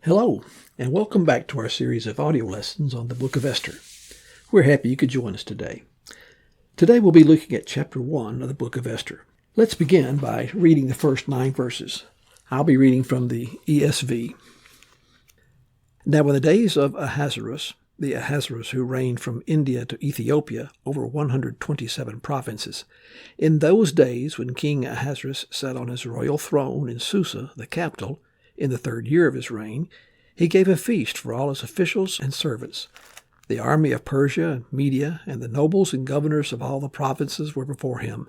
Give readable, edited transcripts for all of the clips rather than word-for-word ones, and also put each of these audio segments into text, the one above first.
Hello, and welcome back to our series of audio lessons on the book of Esther. We're happy you could join us today. Today we'll be looking at chapter 1 of the book of Esther. Let's begin by reading the first 9 verses. I'll be reading from the ESV. Now in the days of Ahasuerus, the Ahasuerus who reigned from India to Ethiopia over 127 provinces, in those days when King Ahasuerus sat on his royal throne in Susa, the capital, in the 3rd year of his reign, he gave a feast for all his officials and servants. The army of Persia and Media and the nobles and governors of all the provinces were before him,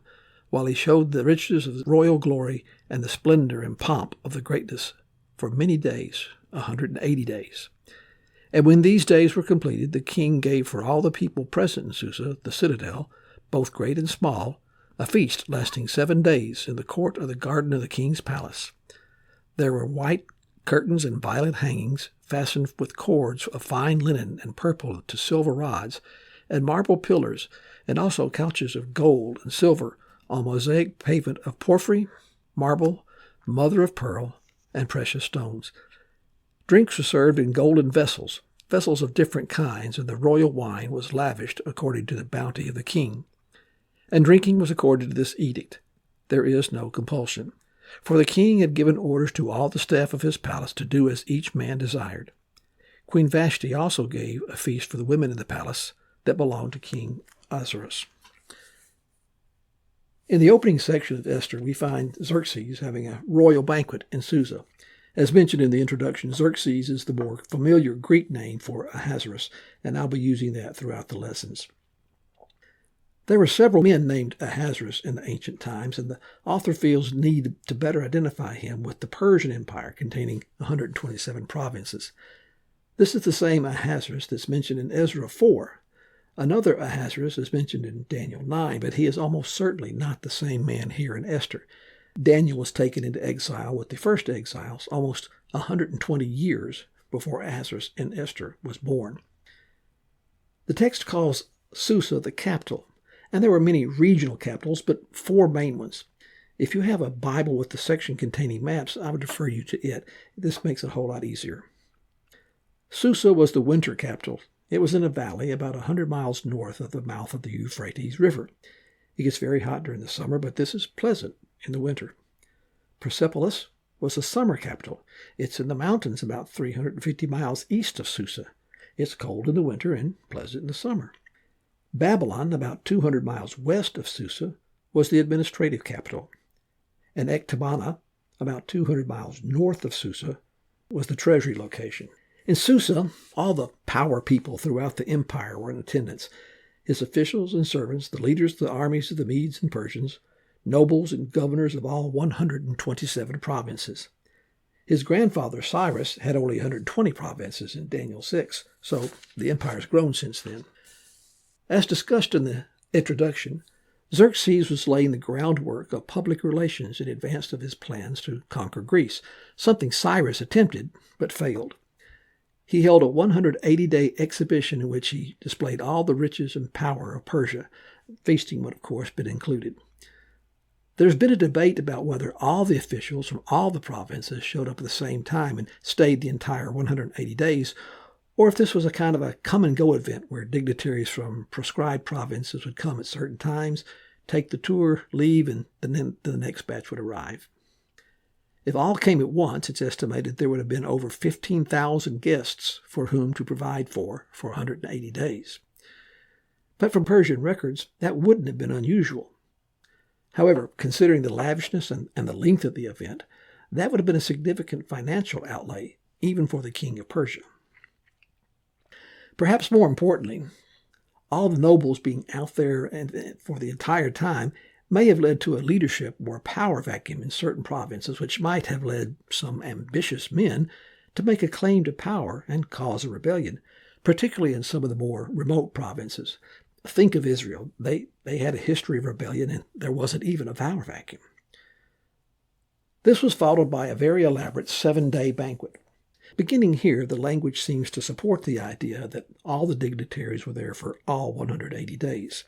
while he showed the riches of the royal glory and the splendor and pomp of the greatness for many days, 180 days. And when these days were completed, the king gave for all the people present in Susa, the citadel, both great and small, a feast lasting 7 days in the court of the garden of the king's palace. There were white curtains and violet hangings, fastened with cords of fine linen and purple to silver rods, and marble pillars, and also couches of gold and silver on mosaic pavement of porphyry, marble, mother of pearl, and precious stones. Drinks were served in golden vessels of different kinds, and the royal wine was lavished according to the bounty of the king. And drinking was according to this edict. There is no compulsion. For the king had given orders to all the staff of his palace to do as each man desired. Queen Vashti also gave a feast for the women in the palace that belonged to King Ahasuerus. In the opening section of Esther, we find Xerxes having a royal banquet in Susa. As mentioned in the introduction, Xerxes is the more familiar Greek name for Ahasuerus, and I'll be using that throughout the lessons. There were several men named Ahasuerus in the ancient times, and the author feels need to better identify him with the Persian Empire containing 127 provinces. This is the same Ahasuerus that's mentioned in Ezra 4. Another Ahasuerus is mentioned in Daniel 9, but he is almost certainly not the same man here in Esther. Daniel was taken into exile with the first exiles almost 120 years before Ahasuerus and Esther was born. The text calls Susa the capital. And there were many regional capitals, but 4 main ones. If you have a Bible with the section containing maps, I would refer you to it. This makes it a whole lot easier. Susa was the winter capital. It was in a valley about 100 miles north of the mouth of the Euphrates River. It gets very hot during the summer, but this is pleasant in the winter. Persepolis was the summer capital. It's in the mountains about 350 miles east of Susa. It's cold in the winter and pleasant in the summer. Babylon, about 200 miles west of Susa, was the administrative capital, and Ecbatana, about 200 miles north of Susa, was the treasury location. In Susa, all the power people throughout the empire were in attendance. His officials and servants, the leaders of the armies of the Medes and Persians, nobles and governors of all 127 provinces. His grandfather Cyrus had only 120 provinces in Daniel 6, so the empire's grown since then. As discussed in the introduction, Xerxes was laying the groundwork of public relations in advance of his plans to conquer Greece, something Cyrus attempted but failed. He held a 180-day exhibition in which he displayed all the riches and power of Persia. Feasting would, of course, been included. There's been a debate about whether all the officials from all the provinces showed up at the same time and stayed the entire 180 days, or if this was a kind of a come-and-go event where dignitaries from prescribed provinces would come at certain times, take the tour, leave, and then the next batch would arrive. If all came at once, it's estimated there would have been over 15,000 guests for whom to provide for 180 days. But from Persian records, that wouldn't have been unusual. However, considering the lavishness and the length of the event, that would have been a significant financial outlay, even for the king of Persia. Perhaps more importantly, all the nobles being out there and for the entire time may have led to a leadership or power vacuum in certain provinces, which might have led some ambitious men to make a claim to power and cause a rebellion, particularly in some of the more remote provinces. Think of Israel. They had a history of rebellion, and there wasn't even a power vacuum. This was followed by a very elaborate 7-day banquet. Beginning here, the language seems to support the idea that all the dignitaries were there for all 180 days.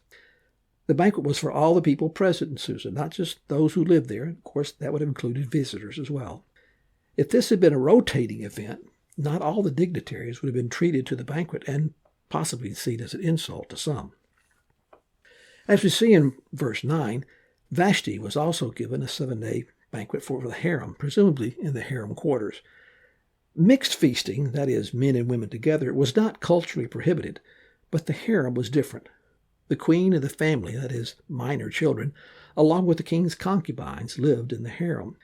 The banquet was for all the people present in Susa, not just those who lived there. Of course, that would have included visitors as well. If this had been a rotating event, not all the dignitaries would have been treated to the banquet and possibly seen as an insult to some. As we see in verse 9, Vashti was also given a 7-day banquet for the harem, presumably in the harem quarters. Mixed feasting, that is, men and women together, was not culturally prohibited, but the harem was different. The queen and the family, that is, minor children, along with the king's concubines, lived in the harem.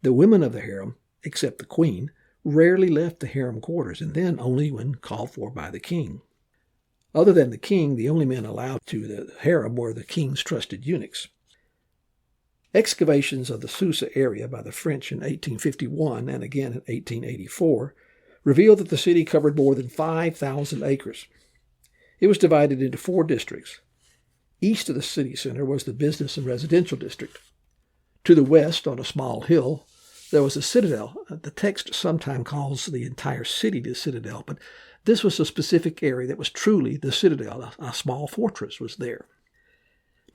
The women of the harem, except the queen, rarely left the harem quarters, and then only when called for by the king. Other than the king, the only men allowed to the harem were the king's trusted eunuchs. Excavations of the Susa area by the French in 1851 and again in 1884 revealed that the city covered more than 5,000 acres. It was divided into 4 districts. East of the city center was the business and residential district. To the west, on a small hill, there was a citadel. The text sometimes calls the entire city the citadel, but this was a specific area that was truly the citadel. A small fortress was there.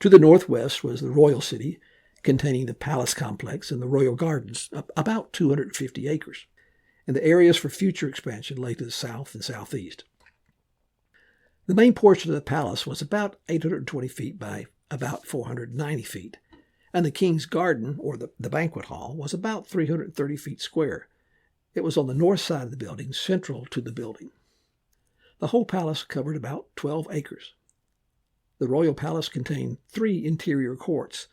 To the northwest was the royal city, containing the palace complex and the royal gardens, about 250 acres. And the areas for future expansion lay to the south and southeast. The main portion of the palace was about 820 feet by about 490 feet, and the king's garden, or the banquet hall, was about 330 feet square. It was on the north side of the building, central to the building. The whole palace covered about 12 acres. The royal palace contained 3 interior courts.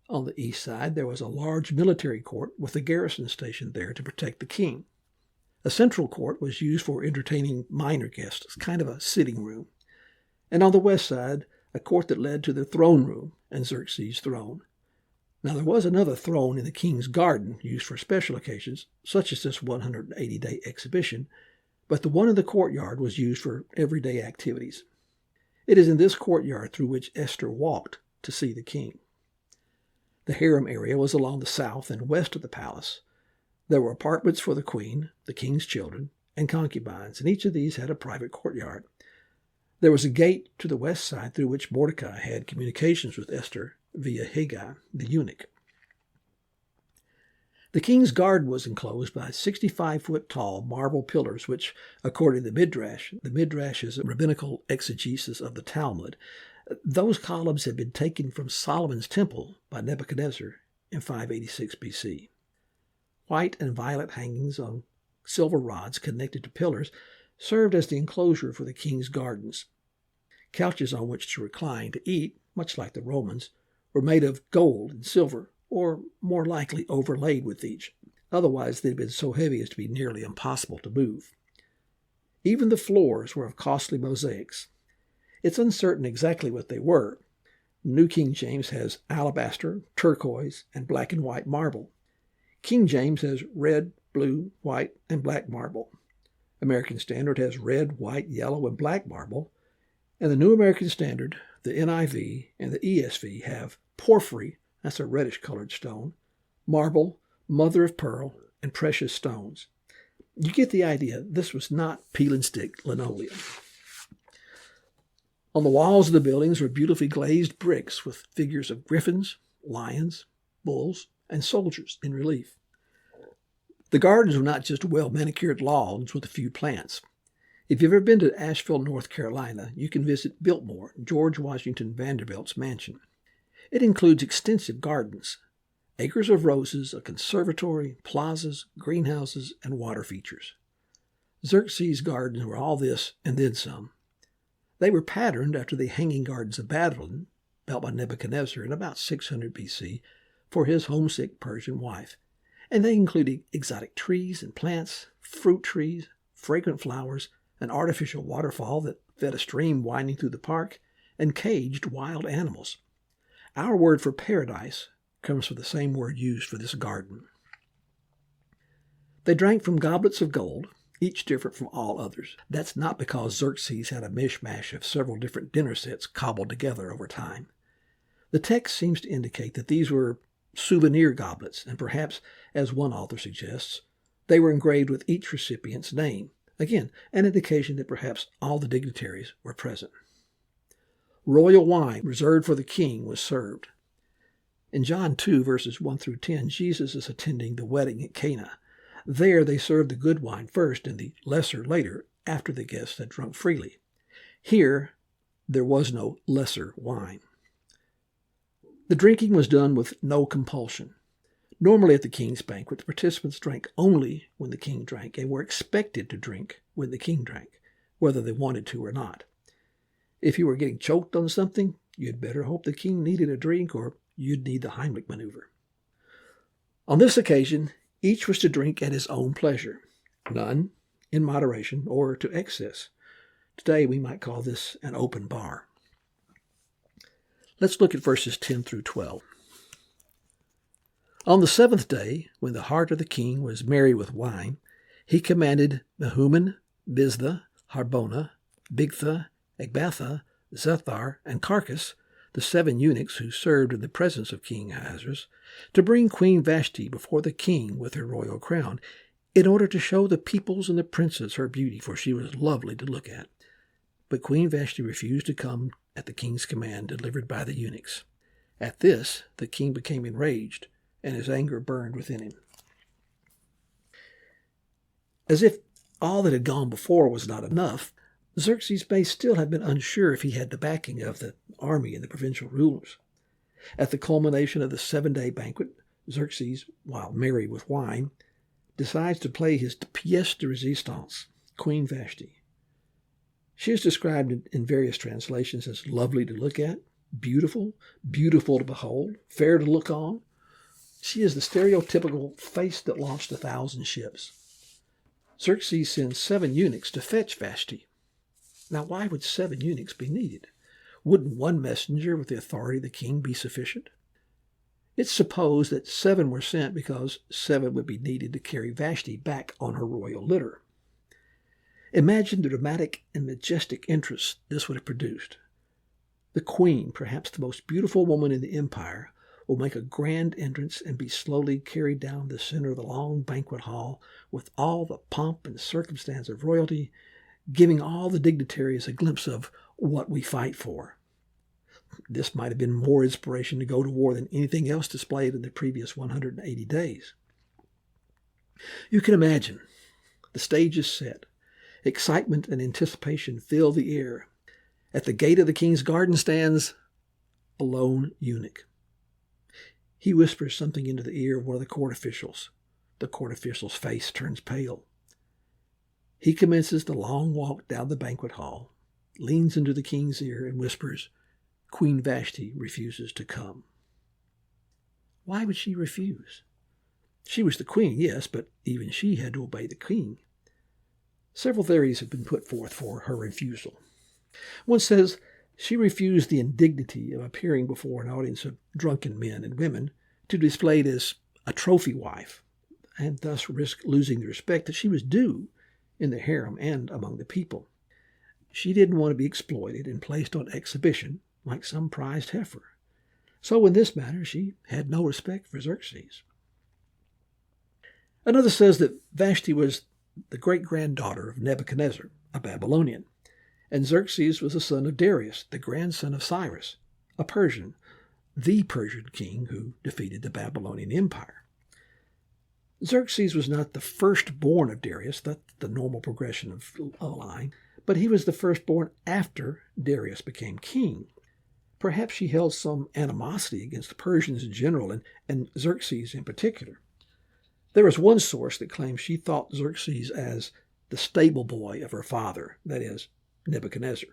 On the east side, there was a large military court with a garrison stationed there to protect the king. A central court was used for entertaining minor guests, kind of a sitting room. And on the west side, a court that led to the throne room and Xerxes' throne. Now there was another throne in the king's garden used for special occasions, such as this 180-day exhibition, but the one in the courtyard was used for everyday activities. It is in this courtyard through which Esther walked to see the king. The harem area was along the south and west of the palace. There were apartments for the queen, the king's children, and concubines, and each of these had a private courtyard. There was a gate to the west side through which Mordecai had communications with Esther via Haggai, the eunuch. The king's garden was enclosed by 65-foot-tall marble pillars, which, according to the Midrash is a rabbinical exegesis of the Talmud, those columns had been taken from Solomon's temple by Nebuchadnezzar in 586 BC. White and violet hangings on silver rods connected to pillars served as the enclosure for the king's gardens. Couches on which to recline to eat, much like the Romans, were made of gold and silver, or more likely overlaid with each. Otherwise, they had been so heavy as to be nearly impossible to move. Even the floors were of costly mosaics. It's uncertain exactly what they were. New King James has alabaster, turquoise, and black and white marble. King James has red, blue, white, and black marble. American Standard has red, white, yellow, and black marble. And the New American Standard, the NIV, and the ESV have porphyry, that's a reddish-colored stone, marble, mother of pearl, and precious stones. You get the idea. This was not peel-and-stick linoleum. On the walls of the buildings were beautifully glazed bricks with figures of griffins, lions, bulls, and soldiers in relief. The gardens were not just well-manicured lawns with a few plants. If you've ever been to Asheville, North Carolina, you can visit Biltmore, George Washington Vanderbilt's mansion. It includes extensive gardens, acres of roses, a conservatory, plazas, greenhouses, and water features. Xerxes' gardens were all this and then some. They were patterned after the Hanging Gardens of Babylon, built by Nebuchadnezzar in about 600 BC for his homesick Persian wife, and they included exotic trees and plants, fruit trees, fragrant flowers, an artificial waterfall that fed a stream winding through the park, and caged wild animals. Our word for paradise comes from the same word used for this garden. They drank from goblets of gold, each different from all others. That's not because Xerxes had a mishmash of several different dinner sets cobbled together over time. The text seems to indicate that these were souvenir goblets, and perhaps, as one author suggests, they were engraved with each recipient's name. Again, an indication that perhaps all the dignitaries were present. Royal wine reserved for the king was served. In John 2, verses 1 through 10, Jesus is attending the wedding at Cana. There they served the good wine first and the lesser later, after the guests had drunk freely. Here there was no lesser wine. The drinking was done with no compulsion. Normally at the king's banquet, the participants drank only when the king drank and were expected to drink when the king drank, whether they wanted to or not. If you were getting choked on something, you'd better hope the king needed a drink or you'd need the Heimlich maneuver. On this occasion, each was to drink at his own pleasure, none in moderation or to excess. Today we might call this an open bar. Let's look at verses 10 through 12. On the 7th day, when the heart of the king was merry with wine, he commanded Mehuman, Biztha, Harbona, Bigtha, Ecbatha, Zethar, and Carcass, the 7 eunuchs who served in the presence of King Ahasuerus, to bring Queen Vashti before the king with her royal crown, in order to show the peoples and the princes her beauty, for she was lovely to look at. But Queen Vashti refused to come at the king's command delivered by the eunuchs. At this, the king became enraged, and his anger burned within him. As if all that had gone before was not enough, Xerxes may still have been unsure if he had the backing of the army and the provincial rulers. At the culmination of the 7-day banquet, Xerxes, while merry with wine, decides to play his pièce de résistance, Queen Vashti. She is described in various translations as lovely to look at, beautiful, beautiful to behold, fair to look on. She is the stereotypical face that launched 1,000 ships. Xerxes sends 7 eunuchs to fetch Vashti. Now, why would 7 eunuchs be needed? Wouldn't one messenger with the authority of the king be sufficient? It's supposed that 7 were sent because 7 would be needed to carry Vashti back on her royal litter. Imagine the dramatic and majestic interest this would have produced. The queen, perhaps the most beautiful woman in the empire, will make a grand entrance and be slowly carried down the center of the long banquet hall with all the pomp and circumstance of royalty, giving all the dignitaries a glimpse of what we fight for. This might have been more inspiration to go to war than anything else displayed in the previous 180 days. You can imagine. The stage is set. Excitement and anticipation fill the air. At the gate of the king's garden stands a lone eunuch. He whispers something into the ear of one of the court officials. The court official's face turns pale. He commences the long walk down the banquet hall, leans into the king's ear, and whispers, "Queen Vashti refuses to come." Why would she refuse? She was the queen, yes, but even she had to obey the king. Several theories have been put forth for her refusal. One says she refused the indignity of appearing before an audience of drunken men and women to be displayed as a trophy wife, and thus risk losing the respect that she was due in the harem and among the people. She didn't want to be exploited and placed on exhibition like some prized heifer. So in this matter, she had no respect for Xerxes. Another says that Vashti was the great-granddaughter of Nebuchadnezzar, a Babylonian, and Xerxes was the son of Darius, the grandson of Cyrus, a Persian, the Persian king who defeated the Babylonian Empire. Xerxes was not the firstborn of Darius, that's the normal progression of a line, but he was the firstborn after Darius became king. Perhaps she held some animosity against the Persians in general and Xerxes in particular. There is one source that claims she thought Xerxes as the stable boy of her father, that is, Nebuchadnezzar.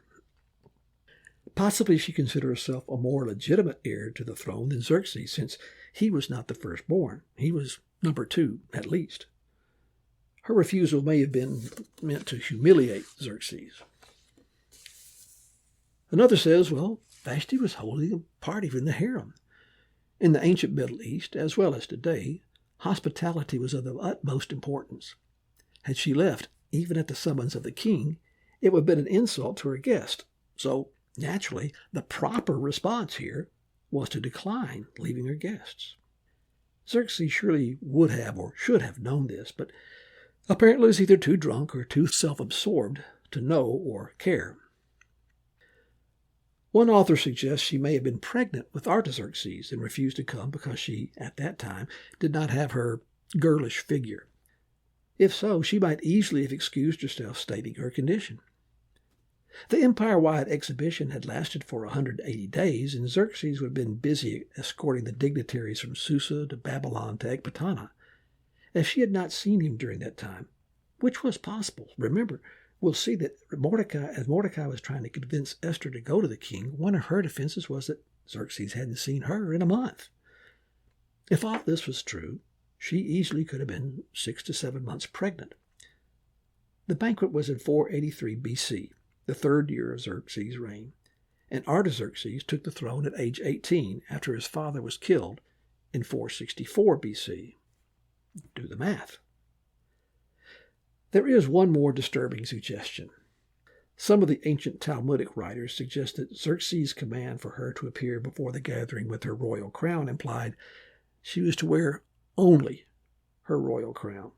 Possibly she considered herself a more legitimate heir to the throne than Xerxes, since he was not the firstborn. He was number 2, at least. Her refusal may have been meant to humiliate Xerxes. Another says, well, Vashti was holding a party in the harem. In the ancient Middle East, as well as today, hospitality was of the utmost importance. Had she left, even at the summons of the king, it would have been an insult to her guest. So, naturally, the proper response here was to decline leaving her guests. Xerxes surely would have or should have known this, but apparently was either too drunk or too self-absorbed to know or care. One author suggests she may have been pregnant with Artaxerxes and refused to come because she, at that time, did not have her girlish figure. If so, she might easily have excused herself, stating her condition. The empire-wide exhibition had lasted for 180 days, and Xerxes would have been busy escorting the dignitaries from Susa to Babylon to Ecbatana. If she had not seen him during that time, which was possible, remember, we'll see that as Mordecai was trying to convince Esther to go to the king, one of her defenses was that Xerxes hadn't seen her in a month. If all this was true, she easily could have been 6 to 7 months pregnant. The banquet was in 483 B.C., the third year of Xerxes' reign, and Artaxerxes took the throne at age 18 after his father was killed in 464 B.C. Do the math. There is one more disturbing suggestion. Some of the ancient Talmudic writers suggest that Xerxes' command for her to appear before the gathering with her royal crown implied she was to wear only her royal crown.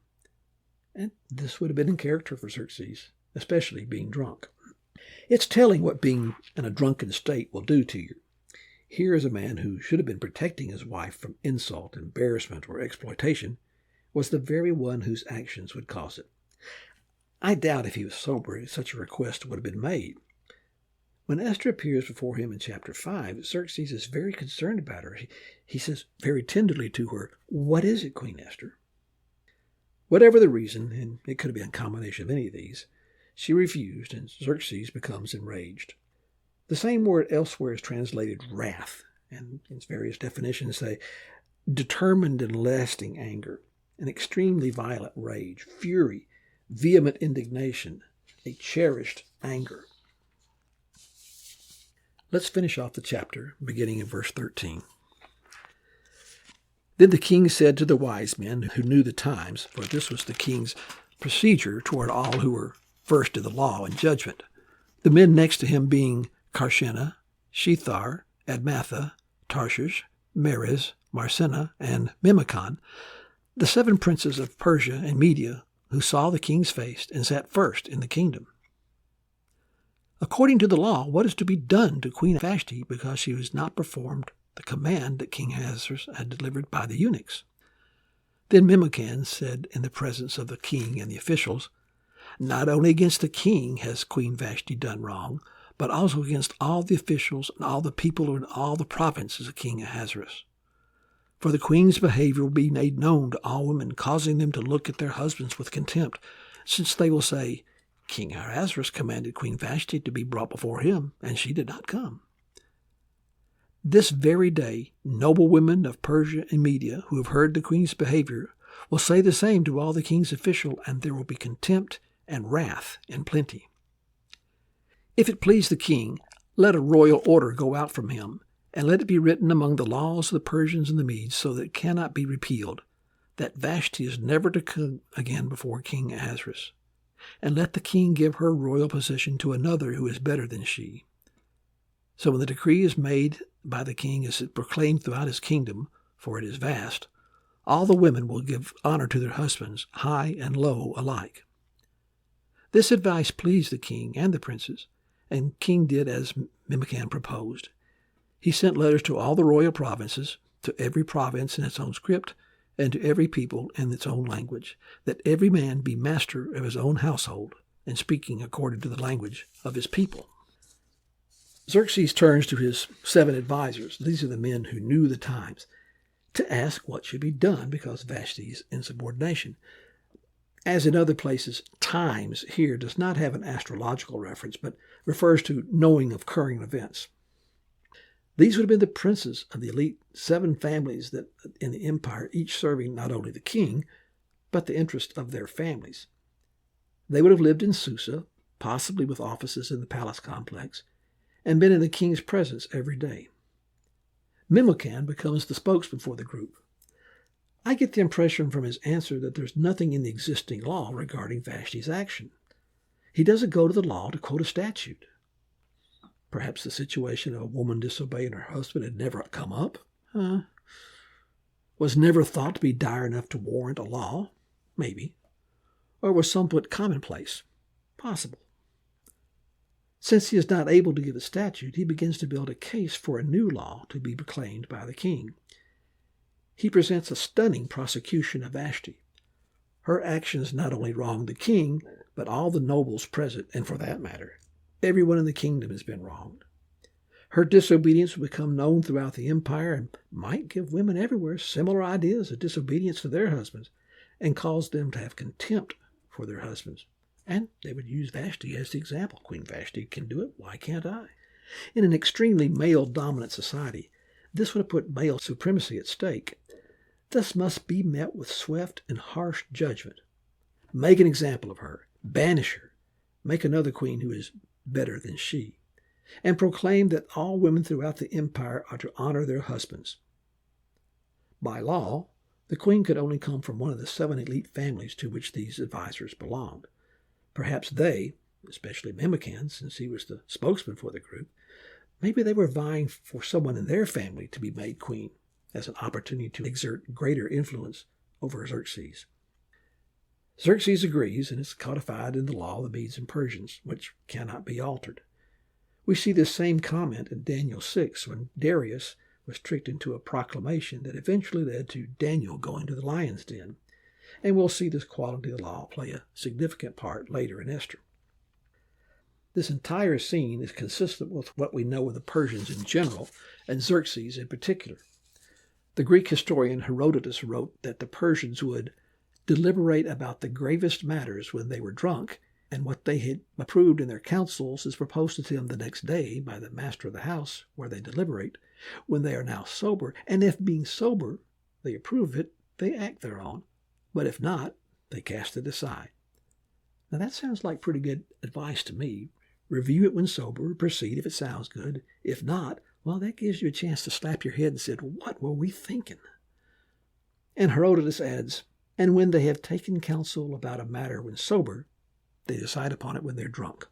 And this would have been in character for Xerxes, especially being drunk. It's telling what being in a drunken state will do to you. Here is a man who should have been protecting his wife from insult, embarrassment, or exploitation, was the very one whose actions would cause it. I doubt if he was sober such a request would have been made. When Esther appears before him in chapter 5, Xerxes is very concerned about her. He says very tenderly to her, "What is it, Queen Esther?" Whatever the reason, and it could have been a combination of any of these, she refused, and Xerxes becomes enraged. The same word elsewhere is translated wrath, and its various definitions say determined and lasting anger, an extremely violent rage, fury, vehement indignation, a cherished anger. Let's finish off the chapter, beginning in verse 13. Then the king said to the wise men who knew the times, for this was the king's procedure toward all who were versed in the law and judgment, the men next to him being Carshena, Shethar, Admatha, Tarshish, Meres, Marsena, and Memucan, the 7 princes of Persia and Media, who saw the king's face and sat first in the kingdom. According to the law, what is to be done to Queen Vashti because she has not performed the command that King Ahasuerus had delivered by the eunuchs? Then Memucan said in the presence of the king and the officials, "Not only against the king has Queen Vashti done wrong, but also against all the officials and all the people in all the provinces of King Ahasuerus. For the queen's behavior will be made known to all women, causing them to look at their husbands with contempt, since they will say, 'King Ahasuerus commanded Queen Vashti to be brought before him, and she did not come.' This very day, noble women of Persia and Media who have heard the queen's behavior will say the same to all the king's officials, and there will be contempt and wrath in plenty. If it please the king, let a royal order go out from him, and let it be written among the laws of the Persians and the Medes, so that it cannot be repealed, that Vashti is never to come again before King Ahasuerus. And let the king give her royal position to another who is better than she. So when the decree is made by the king, as it proclaimed throughout his kingdom, for it is vast, all the women will give honor to their husbands, high and low alike." This advice pleased the king and the princes, and the king did as Memucan proposed. He sent letters to all the royal provinces, to every province in its own script, and to every people in its own language, that every man be master of his own household, and speaking according to the language of his people. Xerxes turns to his 7 advisors, these are the men who knew the times, to ask what should be done because of Vashti's insubordination. As in other places, times here does not have an astrological reference, but refers to knowing of current events. These would have been the princes of the elite 7 families that in the empire, each serving not only the king, but the interest of their families. They would have lived in Susa, possibly with offices in the palace complex, and been in the king's presence every day. Memucan becomes the spokesman for the group. I get the impression from his answer that there's nothing in the existing law regarding Vashti's action. He doesn't go to the law to quote a statute. Perhaps the situation of a woman disobeying her husband had never come up. Was never thought to be dire enough to warrant a law. Maybe. Or was somewhat commonplace. Possible. Since he is not able to give a statute, he begins to build a case for a new law to be proclaimed by the king. He presents a stunning prosecution of Vashti. Her actions not only wronged the king, but all the nobles present, and for that matter, everyone in the kingdom has been wronged. Her disobedience will become known throughout the empire and might give women everywhere similar ideas of disobedience to their husbands and cause them to have contempt for their husbands. And they would use Vashti as the example. Queen Vashti can do it. Why can't I? In an extremely male-dominant society, this would have put male supremacy at stake. This must be met with swift and harsh judgment. Make an example of her. Banish her. Make another queen who is better than she. And proclaim that all women throughout the empire are to honor their husbands. By law, the queen could only come from one of the 7 elite families to which these advisors belonged. Perhaps they, especially Memucan, since he was the spokesman for the group, maybe they were vying for someone in their family to be made queen as an opportunity to exert greater influence over Xerxes. Xerxes agrees, and it's codified in the law of the Medes and Persians, which cannot be altered. We see this same comment in Daniel 6 when Darius was tricked into a proclamation that eventually led to Daniel going to the lion's den. And we'll see this quality of the law play a significant part later in Esther. This entire scene is consistent with what we know of the Persians in general and Xerxes in particular. The Greek historian Herodotus wrote that the Persians would deliberate about the gravest matters when they were drunk, and what they had approved in their councils is proposed to them the next day by the master of the house where they deliberate, when they are now sober, and if being sober they approve of it, they act thereon, but if not, they cast it aside. Now that sounds like pretty good advice to me. Review it when sober, proceed if it sounds good. If not, well, that gives you a chance to slap your head and say, what were we thinking? And Herodotus adds, and when they have taken counsel about a matter when sober, they decide upon it when they're drunk.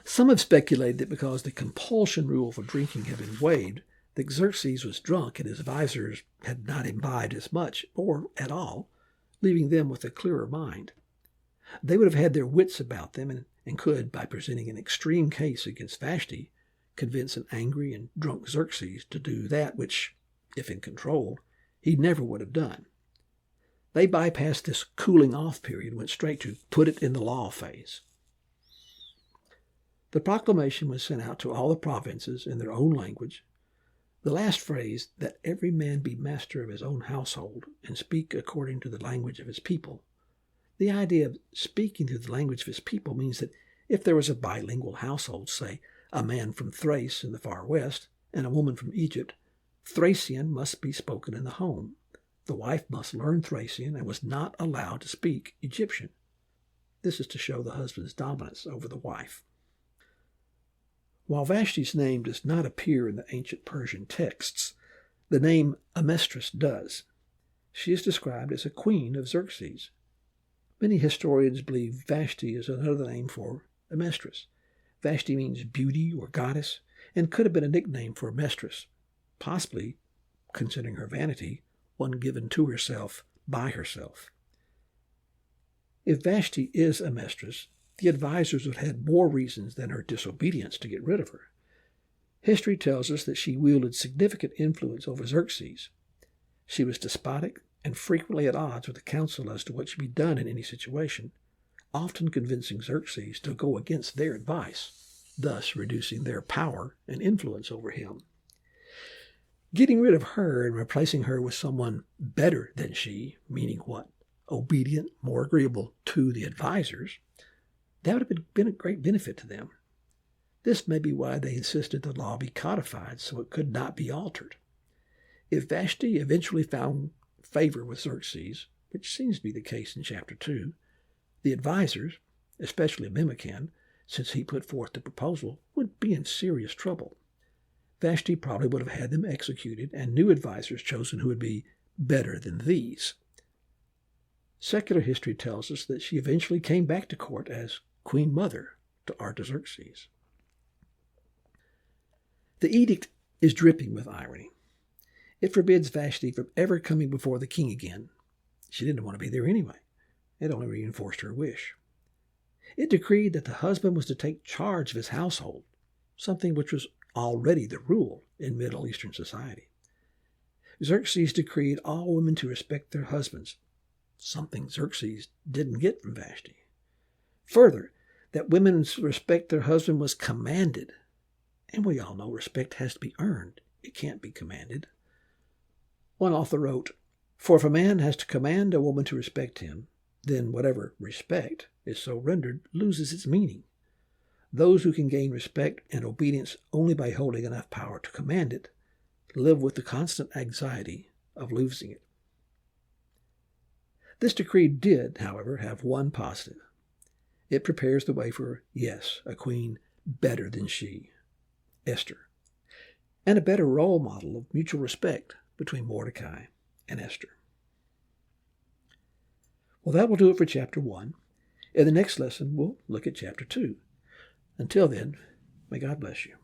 Some have speculated that because the compulsion rule for drinking had been waived, that Xerxes was drunk and his advisors had not imbibed as much, or at all, leaving them with a clearer mind. They would have had their wits about them and could, by presenting an extreme case against Vashti, convince an angry and drunk Xerxes to do that which, if in control, he never would have done. They bypassed this cooling off period and went straight to put it in the law phase. The proclamation was sent out to all the provinces in their own language. The last phrase, that every man be master of his own household and speak according to the language of his people. The idea of speaking through the language of his people means that if there was a bilingual household, say a man from Thrace in the far west and a woman from Egypt, Thracian must be spoken in the home. The wife must learn Thracian and was not allowed to speak Egyptian. This is to show the husband's dominance over the wife. While Vashti's name does not appear in the ancient Persian texts, the name Amestris does. She is described as a queen of Xerxes. Many historians believe Vashti is another name for Amestris. Vashti means beauty or goddess, and could have been a nickname for Amestris, possibly, considering her vanity, one given to herself by herself. If Vashti is Amestris, the advisors would have had more reasons than her disobedience to get rid of her. History tells us that she wielded significant influence over Xerxes. She was despotic and frequently at odds with the council as to what should be done in any situation, often convincing Xerxes to go against their advice, thus reducing their power and influence over him. Getting rid of her and replacing her with someone better than she, meaning what? Obedient, more agreeable to the advisors, that would have been a great benefit to them. This may be why they insisted the law be codified so it could not be altered. If Vashti eventually found favor with Xerxes, which seems to be the case in chapter 2, the advisors, especially Memucan, since he put forth the proposal, would be in serious trouble. Vashti probably would have had them executed and new advisors chosen who would be better than these. Secular history tells us that she eventually came back to court as Queen Mother to Artaxerxes. The edict is dripping with irony. It forbids Vashti from ever coming before the king again. She didn't want to be there anyway. It only reinforced her wish. It decreed that the husband was to take charge of his household, something which was already the rule in Middle Eastern society. Xerxes decreed all women to respect their husbands, something Xerxes didn't get from Vashti. Further, that women respect their husband was commanded. And we all know respect has to be earned. It can't be commanded. One author wrote, "For if a man has to command a woman to respect him, then whatever respect is so rendered loses its meaning. Those who can gain respect and obedience only by holding enough power to command it live with the constant anxiety of losing it." This decree did, however, have one positive. It prepares the way for, yes, a queen better than she, Esther, and a better role model of mutual respect between Mordecai and Esther. Well, that will do it for chapter 1. In the next lesson, we'll look at chapter 2. Until then, may God bless you.